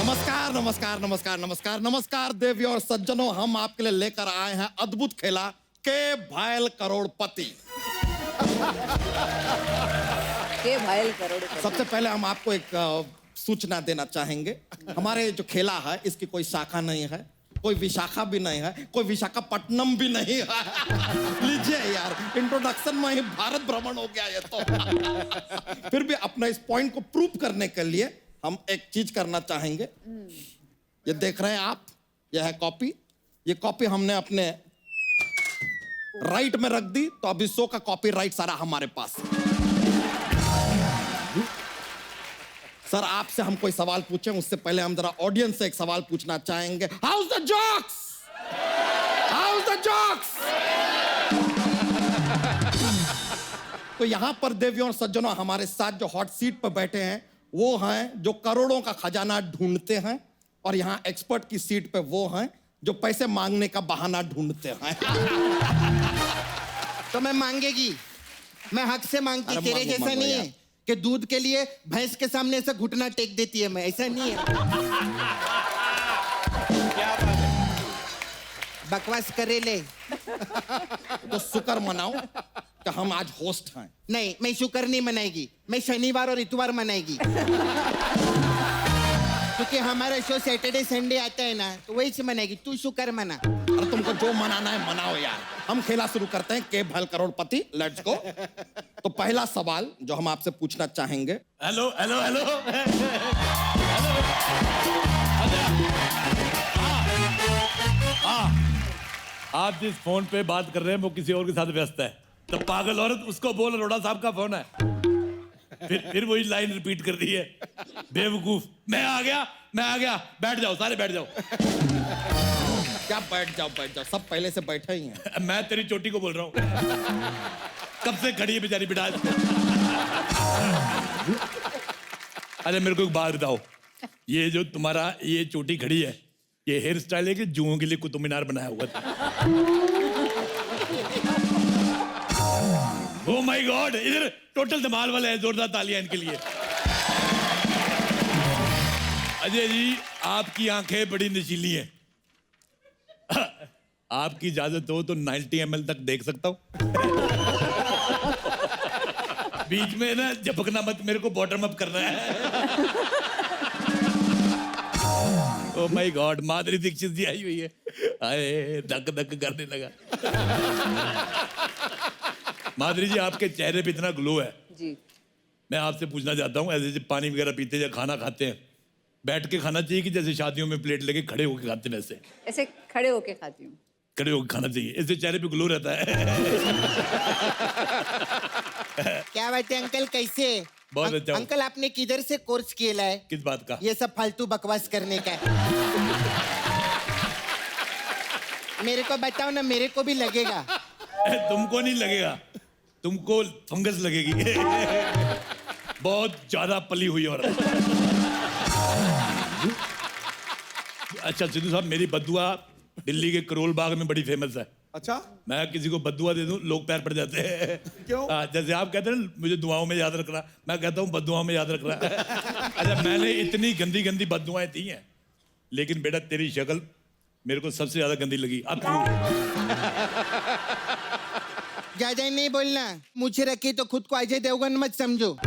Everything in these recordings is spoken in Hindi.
नमस्कार नमस्कार नमस्कार नमस्कार नमस्कार देवियों और सज्जनों, हम आपके लिए लेकर आए हैं अद्भुत खेला के भायल करोड़पति। के भायल करोड़पति। सबसे पहले हम आपको एक सूचना देना चाहेंगे। हमारे जो खेला है इसकी कोई शाखा नहीं है, कोई विशाखा भी नहीं है, कोई विशाखापट्टनम भी नहीं है। लीजिए यार, इंट्रोडक्शन में ही भारत भ्रमण हो गया ये तो। फिर भी अपना इस पॉइंट को प्रूव करने के लिए हम एक चीज करना चाहेंगे। ये देख रहे हैं आप, यह है कॉपी। ये कॉपी हमने अपने राइट में रख दी, तो अभी शो का कॉपीराइट सारा हमारे पास है। सर, आपसे हम कोई सवाल पूछें उससे पहले हम जरा ऑडियंस से एक सवाल पूछना चाहेंगे। House the jokes? House the jokes? तो यहां पर देवियों और सज्जनों, हमारे साथ जो हॉट सीट पर बैठे हैं वो हैं जो करोड़ों का खजाना ढूंढते हैं, और यहां एक्सपर्ट की सीट पे वो हैं जो पैसे मांगने का बहाना ढूंढते हैं। तो मैं मांगेगी, मैं हक से मांगती। अरे तेरे मांगो, जैसा मांगो नहीं यार। है कि दूध के लिए भैंस के सामने ऐसा घुटना टेक देती है। मैं ऐसा नहीं है। बकवास करे ले। तो शुक्र मनाओ कि हम आज होस्ट हैं। नहीं, मैं शुक्र नहीं मनाएगी, मैं शनिवार और इतवार मनाएगी। क्योंकि हमारा शो सैटरडे संडे आता है ना, तो वही से मनाएगी। तू शुक्र मना। और तुमको जो मनाना है मनाओ यार। हम खेला शुरू करते हैं, के भायल करोड़पति। Let's go. तो पहला सवाल जो हम आपसे पूछना चाहेंगे। Hello hello hello. आप जिस फोन पे बात कर रहे हैं वो किसी और के साथ व्यस्त है। तो पागल औरत, उसको बोल अरोड़ा साहब का फोन है। फिर वही लाइन रिपीट कर रही है। बेवकूफ। मैं आ गया, मैं आ गया। बैठ जाओ, सारे बैठ जाओ। क्या बैठ जाओ बैठ जाओ, सब पहले से बैठे ही हैं। मैं तेरी चोटी को बोल रहा हूँ। कब से खड़ी है बेचारी बिठा। अरे मेरे को एक बात बताओ, ये जो तुम्हारा ये चोटी खड़ी है, ये हेयर स्टाइल है कि जुओं के लिए कुतुब मीनार बनाया हुआ था? ओह माय गॉड, इधर टोटल धमाल वाले हैं। जोरदार तालियां इनके लिए। अजय जी, आपकी आंखें बड़ी नशीली हैं। आपकी इजाजत हो तो 90 ml तक देख सकता हूं। बीच में ना झपकना मत, मेरे को बॉटम अप करना है। Oh my God, Madhuri Dixit जी आई हुई है। आए, धक धक करने लगा। माधुरी जी, आपके चेहरे पे इतना ग्लो है जी। मैं आपसे पूछना चाहता हूँ, ऐसे जब पानी वगैरह पीते या खाना खाते हैं, बैठ के खाना चाहिए कि जैसे शादियों में प्लेट लेके खड़े होके खाते हैं वैसे? ऐसे खड़े होके खाती हूँ। खड़े होके खाना चाहिए, इससे चेहरे पे ग्लो रहता है। क्या बात है अंकल, कैसे? बहुत अच्छा। अंकल, आपने किधर से कोर्स किया है? किस बात का? ये सब फालतू बकवास करने का। मेरे को बताओ ना, मेरे को भी लगेगा। तुमको नहीं लगेगा, तुमको फंगस लगेगी। बहुत ज्यादा पली हुई। और अच्छा सिद्धू साहब, मेरी बद्दुआ दिल्ली के करोल बाग में बड़ी फेमस है। अच्छा, मैं किसी को बद्दुआ दे दूं, लोग पैर पड़ जाते हैं। क्यों? जैसे आप कहते हैं ना मुझे दुआओं में याद रखना, मैं कहता हूँ बद्दुआओं में याद रखना। अच्छा, मैंने इतनी गंदी गंदी बद्दुआएं दी हैं, लेकिन बेटा तेरी शक्ल मेरे को सबसे ज्यादा गंदी लगी। अब ज्यादा नहीं बोलना, मुझे रखी तो खुद को अजय देवगन मत समझो।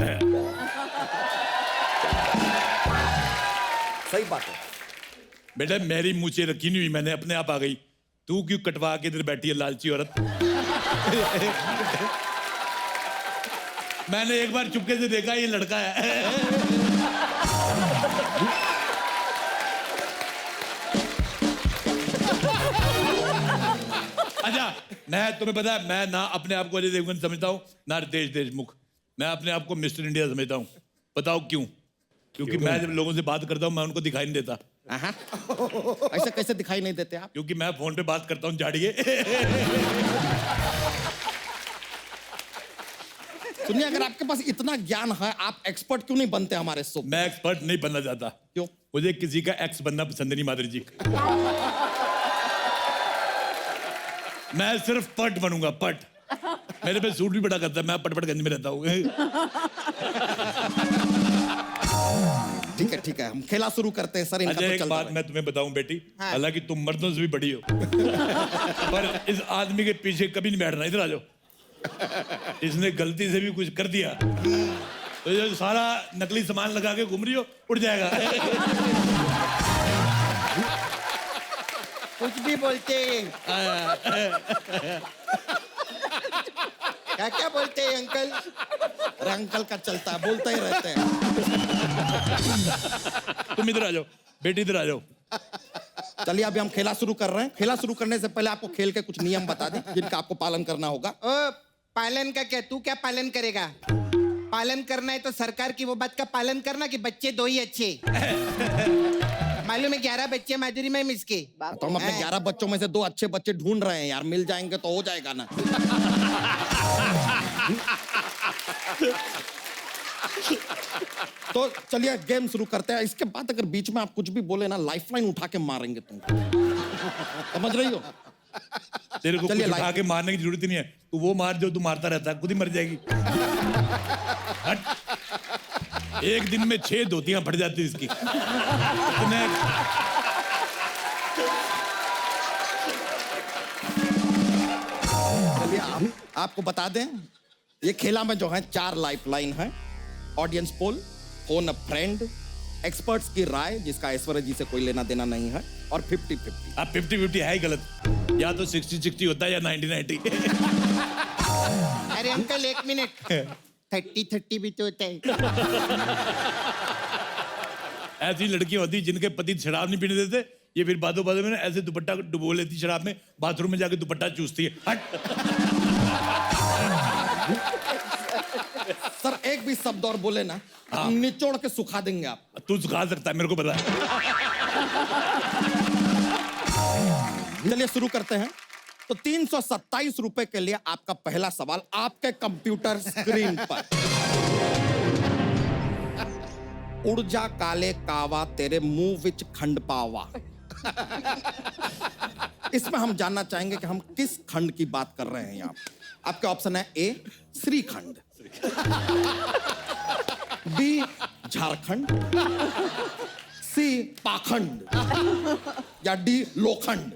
सही बात है बेटा, मेरी मुझे रखी नहीं हुई, मैंने अपने आप आ गई। तू क्यों कटवा के इधर बैठी है लालची औरत? मैंने एक बार चुपके से देखा ये लड़का है। अच्छा, मैं तुम्हें पता है, मैं ना अपने आप को अजय देवगन समझता हूँ ना रितेश देशमुख। मैं अपने आप को मिस्टर इंडिया समझता हूँ। बताओ क्यों? क्योंकि मैं जब लोगों से बात करता हूँ मैं उनको दिखाई नहीं देता। ऐसे कैसे दिखाई नहीं देते आप? क्योंकि मैं फोन पे बात करता हूँ झाड़िए। सुनिए, अगर आपके पास इतना ज्ञान है, आप एक्सपर्ट क्यों नहीं बनते हमारे शो? मैं एक्सपर्ट नहीं बनना चाहता। क्यों? मुझे किसी का एक्स बनना पसंद नहीं माधुरी जी। मैं सिर्फ पट बनूंगा, पट। मेरे पे सूट भी बड़ा करता है, मैं पटपट गंज में रहता हूँ। ठीक है, हम खेला शुरू करते हैं सर। इनका अच्छा तो एक चलता बात रहे। मैं तुम्हें बताऊं बेटी, हाँ। हालांकि तुम मर्दों से भी बड़ी हो पर इस आदमी के पीछे कभी नहीं बैठना। इधर आ जाओ। इसने गलती से भी कुछ कर दिया तो ये सारा नकली सामान लगा के घूम रही हो, उड़ जाएगा। कुछ भी बोलते हैं। क्या क्या बोलते हैं अंकल? अरे अंकल का चलता है, बोलते ही रहते हैं। तुम इधर आ जाओ बेटी, इधर आ जाओ। चलिए अभी हम खेला शुरू कर रहे हैं। खेला शुरू करने से पहले आपको खेल के कुछ नियम बता दें जिनका आपको पालन करना होगा। ओ पालन का क्या? तू क्या पालन करेगा? पालन करना है तो सरकार की वो बात का पालन करना कि बच्चे 2 ही अच्छे। मालूम है 11 बच्चे माधुरी में मिसके। तो हम अपने 11 बच्चों में से 2 अच्छे बच्चे ढूंढ रहे हैं यार, मिल जाएंगे तो हो जाएगा ना। तो चलिए गेम शुरू करते हैं। इसके बाद अगर बीच में आप कुछ भी बोले ना, लाइफलाइन उठा के मारेंगे तुमको। समझ रही हो? तेरे को कुछ चलिए, उठा के मारने की जरूरत ही नहीं है। तू वो मार जो तू मारता रहता है, खुद ही मर जाएगी। हट। एक दिन में 6 धोतियां फट जाती इसकी। चलिए आपको बता दें, ये खेला में जो है 4 लाइफलाइन है। ऑडियंस पोल, फोन अ फ्रेंड, एक्सपर्ट्स की राय जिसका ऐश्वर्या जी से कोई लेना देना नहीं है, और 50-50। अब 50-50 है ही गलत। या तो 60-60 होता है या 90-90। अरे अंकल 1 मिनट, 30-30 भी तो होता है। ऐसी लड़कियां होती जिनके पति शराब नहीं पीने देते, ये फिर बादों में ना ऐसे दुपट्टा डुबो लेती शराब में, बाथरूम में जाके दुपट्टा चूसती है। हट। सर एक भी शब्द और बोले ना, हम निचोड़ के सुखा देंगे आप। तू सुखा सकता है, मेरे को पता है। चलिए शुरू करते हैं। तो 327 रुपए के लिए आपका पहला सवाल आपके कंप्यूटर स्क्रीन पर। उड़ जा काले कावा तेरे मुंह विच खंड पावा। इसमें हम जानना चाहेंगे कि हम किस खंड की बात कर रहे हैं यहाँ। आपके ऑप्शन है ए श्रीखंड, बी झारखंड, सी पाखंड, या डी लोखंड।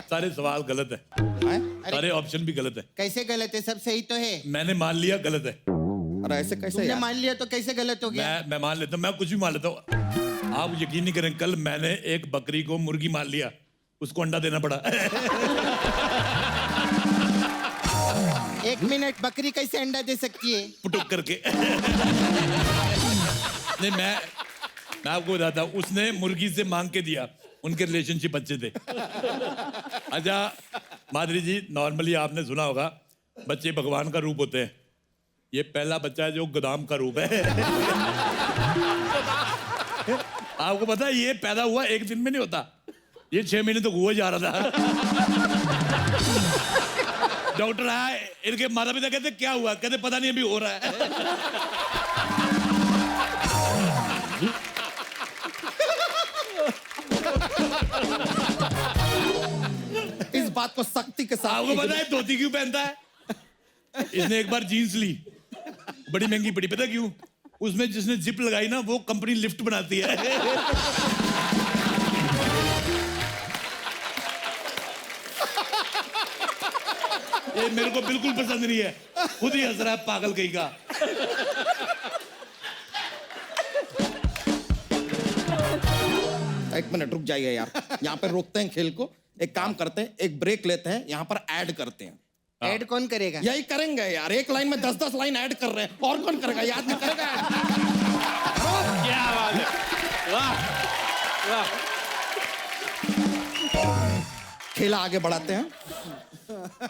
सारे सवाल गलत है, हैं? सारे ऑप्शन भी गलत है। कैसे गलत है? सब सही तो है। मैंने मान लिया गलत है। अरे ऐसे कैसे तुमने यार? मान लिया तो कैसे गलत हो गया? मैं मान लेता हूँ, मैं कुछ भी मान लेता हूँ। आप यकीन नहीं करें, कल मैंने एक बकरी को मुर्गी मान लिया, उसको अंडा देना पड़ा। 1 मिनट, बकरी कैसे अंडा दे सकती है? पुटुक करके। नहीं, मैं आपको बताता हूँ, उसने मुर्गी से मांग के दिया, उनके रिलेशनशिप अच्छे थे। अच्छा माधुरी जी, नॉर्मली आपने सुना होगा बच्चे भगवान का रूप होते हैं। ये पहला बच्चा है जो गोदाम का रूप है। आपको पता है ये पैदा हुआ 1 दिन में नहीं होता, ये 6 महीने तक हुआ जा रहा था। डॉक्टर आए, इनके माता पिता कहते क्या हुआ? कहते पता नहीं, अभी हो रहा है। इस बात को सख्ती के साथ आपको पता है धोती क्यों पहनता है? इसने एक बार जीन्स ली, बड़ी महंगी पड़ी, पता क्यों? उसमें जिसने जिप लगाई ना, वो कंपनी लिफ्ट बनाती है। ये मेरे को बिल्कुल पसंद नहीं है, खुद ही हंस रहा है पागल कहीं का। एक मिनट रुक जाइए यार, यहाँ पे रोकते हैं खेल को। एक काम करते हैं, एक ब्रेक लेते हैं, यहाँ पर ऐड करते हैं। ऐड कौन करेगा? यही करेंगे यार, एक लाइन में 10-10 लाइन ऐड कर रहे हैं, और कौन करेगा? याद नहीं करेगा। क्या बात है, वाह वाह। खेला आगे बढ़ाते हैं।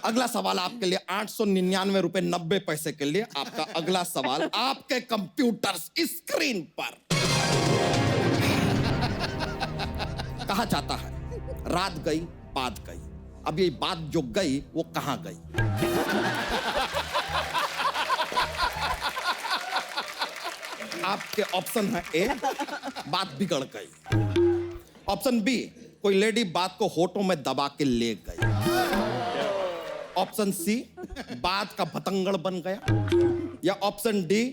अगला सवाल आपके लिए 899 रुपए 90 पैसे के लिए। आपका अगला सवाल आपके कंप्यूटर स्क्रीन पर। कहा जाता है रात गई बात गई, अब ये बात जो गई वो कहां गई? आपके ऑप्शन है ए बात बिगड़ गई, ऑप्शन बी कोई लेडी बात को होठों में दबा के ले गई, ऑप्शन सी बात का भतंगड़ बन गया, या ऑप्शन डी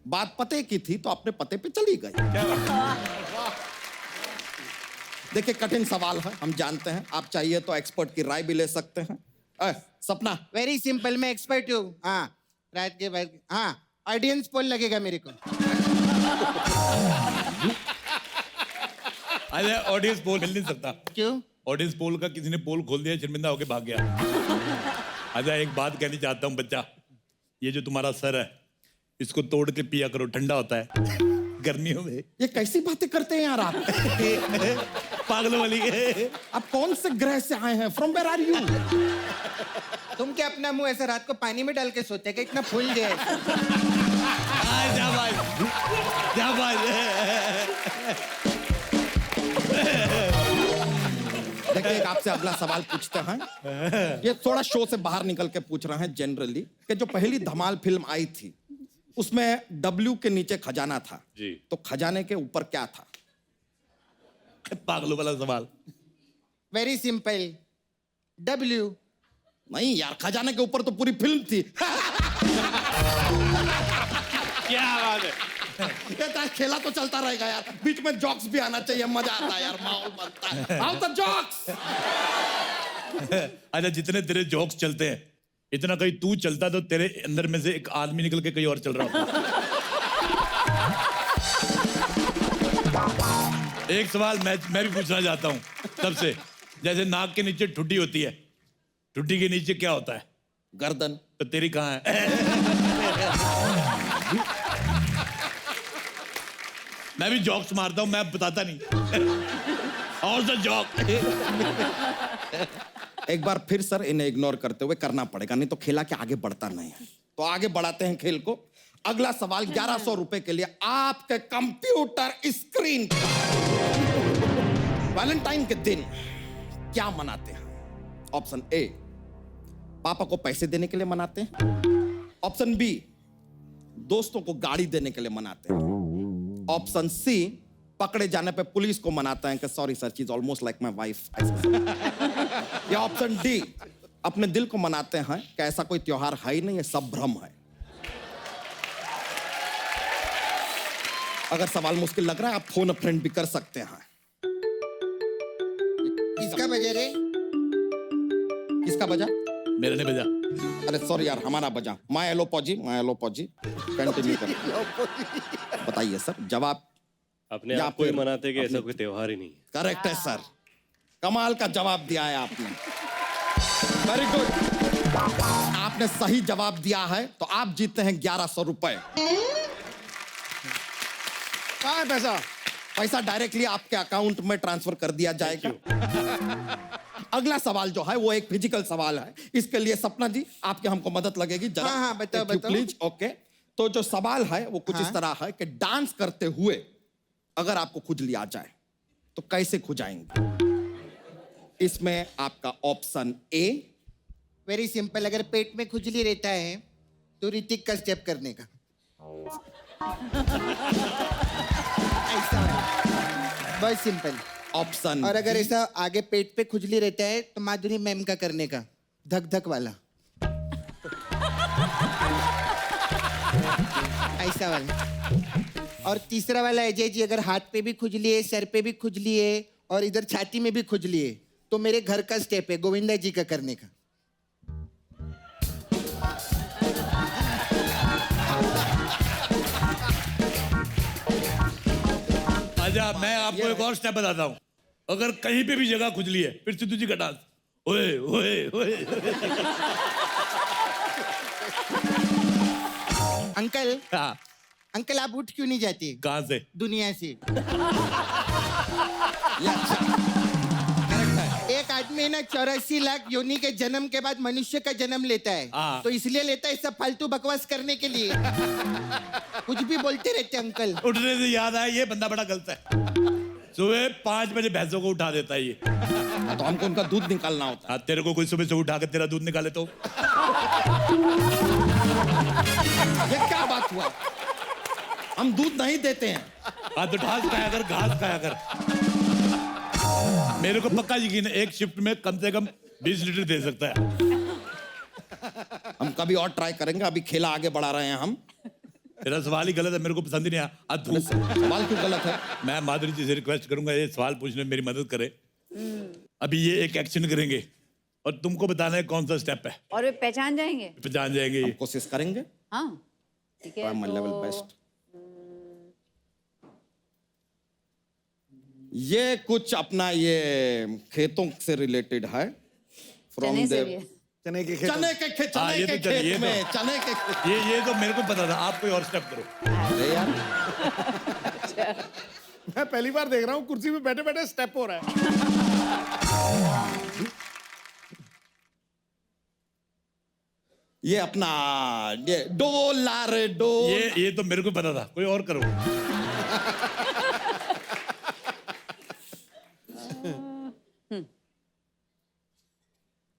बात पते की थी तो अपने पते पे चली गई। देखिए कठिन सवाल है, हम जानते हैं। आप चाहिए तो एक्सपर्ट की राय भी ले सकते हैं। सपना, वेरी सिंपल, मैं एक्सपर्ट हूँ। हाँ, रात के बाद हाँ ऑडियंस पोल लगेगा मेरे को। अरे ऑडियंस पोल मिल नहीं सकता। क्यों? ऑडियंस पोल का किसी ने पोल खोल दिया, शर्मिंदा होके भाग गया। अच्छा एक बात कहनी चाहता हूँ बच्चा, ये जो तुम्हारा सर है इसको तोड़ के पिया करो, ठंडा होता है गर्मियों में। ये कैसी बातें करते हैं यार आप? पागलों वाली। आप कौन से ग्रह से आए हैं? From where are you? तुम क्या अपना मुंह ऐसा रात को पानी में डाल के सोते हैं? इतना फूल गया है। देखिए आपसे अगला सवाल पूछते हैं। ये थोड़ा शो से बाहर निकल के पूछ रहे हैं जनरली, कि जो पहली धमाल फिल्म आई थी उसमें W के नीचे खजाना था जी। तो खजाने के ऊपर क्या था? पागलों वाला सवाल। Very simple, W। नहीं यार, खजाने के ऊपर तो पूरी फिल्म थी। क्या बात है। ये तो खेला तो चलता रहेगा यार, बीच में जॉक्स भी आना चाहिए, मजा आता है यार, माहौल बनता है। How the jokes? अच्छा जितने तेरे जोक्स चलते हैं, इतना कहीं तू चलता तो तेरे अंदर में से एक आदमी निकल के कहीं और चल रहा होता। एक सवाल मैं भी पूछना चाहता हूँ सबसे। जैसे नाक के नीचे ठुड्डी होती है, ठुड्डी के नीचे क्या होता है? गर्दन। तो तेरी कहाँ है? मैं भी जॉक्स मारता हूँ, मैं बताता नहीं। और द जॉक। एक बार फिर सर इन्हें इग्नोर करते हुए करना पड़ेगा, नहीं तो खेला के आगे बढ़ता नहीं है। तो आगे बढ़ाते हैं खेल को। अगला सवाल 1100 रुपए के लिए आपके कंप्यूटर स्क्रीन पर। वैलेंटाइन के दिन क्या मनाते हैं? ऑप्शन ए, पापा को पैसे देने के लिए मनाते हैं। ऑप्शन बी, दोस्तों को गाड़ी देने के लिए मनाते हैं। ऑप्शन सी, पकड़े जाने पे पुलिस को मनाते हैं कि sorry sir, she is almost like my wife. या ऑप्शन डी, अपने दिल को मनाते हैं कि ऐसा कोई त्योहार है ही नहीं, ये सब भ्रम है। अगर सवाल मुश्किल लग रहा है आप फोन फ्रेंड भी कर सकते हैं। किसका बजा रे? किसका बजा? मेरे ने बजा। अरे सॉरी यार, हमारा बजा। माय एलोपॉजी कंटिन्यू कर। बताइए सर, जवाब। अपने या आप को ही फिर मनाते कि ऐसा अपने- कोई त्योहार ही नहीं है। करेक्ट है सर, कमाल का जवाब दिया है आपने। वेरी गुड, आपने सही जवाब दिया है तो आप जीते हैं 1100 रुपए। कहाँ है पैसा? पैसा डायरेक्टली आपके अकाउंट में ट्रांसफर कर दिया जाएगा। अगला सवाल जो है वो एक फिजिकल सवाल है। इसके लिए सपना जी आपके हमको मदद लगेगी जरा। हाँ, बताओ, बताओ। प्लीज। ओके, तो जो सवाल है वो कुछ हाँ। इस तरह है कि डांस करते हुए अगर आपको खुजली आ जाए तो कैसे खुजाएंगे? इसमें आपका ऑप्शन ए, वेरी सिंपल, अगर पेट में खुजली रहता है तो ऋतिक का स्टेप करने का। ऐसा बहुत सिंपल। ऑप्शन और अगर ऐसा आगे पेट पे खुजली रहता है तो माधुरी मैम का करने का, धक धक वाला। ऐसा वाला। और तीसरा वाला अजय जी, अगर हाथ पे भी खुजली है, सर पे भी खुजली है और इधर छाती में भी खुजली है तो मेरे घर का स्टेप है, गोविंदा जी का करने का। अच्छा मैं आपको एक और स्टेप बताता हूँ। अगर कहीं पे भी जगह खुजली है फिर सिद्धू जी का डांस। ओए ओए ओए। अंकल, हाँ, अंकल आप उठ क्यों नहीं जाते कहाँ से? दुनिया से? एक आदमी ना 84 लाख योनि के जन्म के बाद मनुष्य का जन्म लेता है। हाँ। तो इसलिए लेता है सब फालतू बकवास करने के लिए। कुछ भी बोलते रहते अंकल। उठने से याद आया, ये बंदा बड़ा गलत है। सुबह 5 बजे भैंसों को उठा देता है ये। तो हमको उनका दूध निकालना होता हाँ, तेरे को कोई सुबह से उठा के तेरा दूध निकाले तो? है। ये क्या बात हुआ? हम दूध नहीं देते हैं। हाँ तो घास खाया कर, घास खाया कर। मेरे को पक्का यकीन है एक शिफ्ट में कम से कम 20 लीटर दे सकता है। हम कभी और ट्राई करेंगे, अभी खेला आगे बढ़ा रहे हैं हम। तेरा सवाल ही गलत है, मेरे को पसंद ही नहीं आया। अब तू सवाल क्यों गलत है? मैं माधुरी जी से रिक्वेस्ट करूंगा ये सवाल पूछने में मेरी मदद करे। अभी ये एक एक्शन करेंगे और तुमको बताना है कौन सा स्टेप है। और वे पहचान जाएंगे? पहचान जाएंगे ये। कोशिश करेंगे। हाँ ठीक है। माय लेवल तो बेस्ट। ये कुछ अपना ये खेतों से रिलेटेड है। फ्रॉम चने से द भी है। चने के खेत चने के खेत, हाँ, चने ये के तो चलिए, खेत ये में, तो- चने के खेत। ये तो मेरे को पता था, आप कोई और स्टेप करो। अरे यार मैं पहली बार देख रहा हूँ कुर्सी पे बैठे बैठे स्टेप हो रहा है। ये अपना ये डोलार डो ये तो मेरे को पता था, कोई और करो।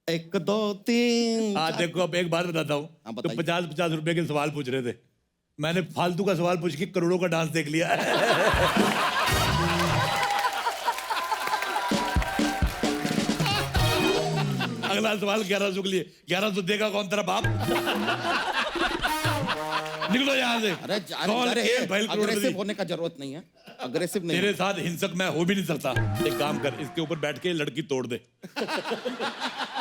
एक दो तीन। हाँ देखो, अब एक बात बताता हूँ। हाँ, तो बताइए। 50-50 रुपए के सवाल पूछ रहे थे, मैंने फालतू का सवाल पूछ के करोड़ों का डांस देख लिया। अगला सवाल 1100 के लिए। 1100 देगा कौन, तेरा बाप? निकलो यहाँ से। अरे कौन अरे एक भैल करोड़पति? अग्रेसिव होने का जरूरत नहीं है। अग्रेसिव नहीं। तेरे साथ हिंसक मैं हो भी नहीं सकता। एक काम कर, इसके ऊपर बैठ के लड़की तोड़ दे।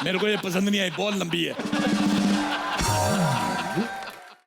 मेरे को ये पसंद नहीं आई, बहुत लंबी है।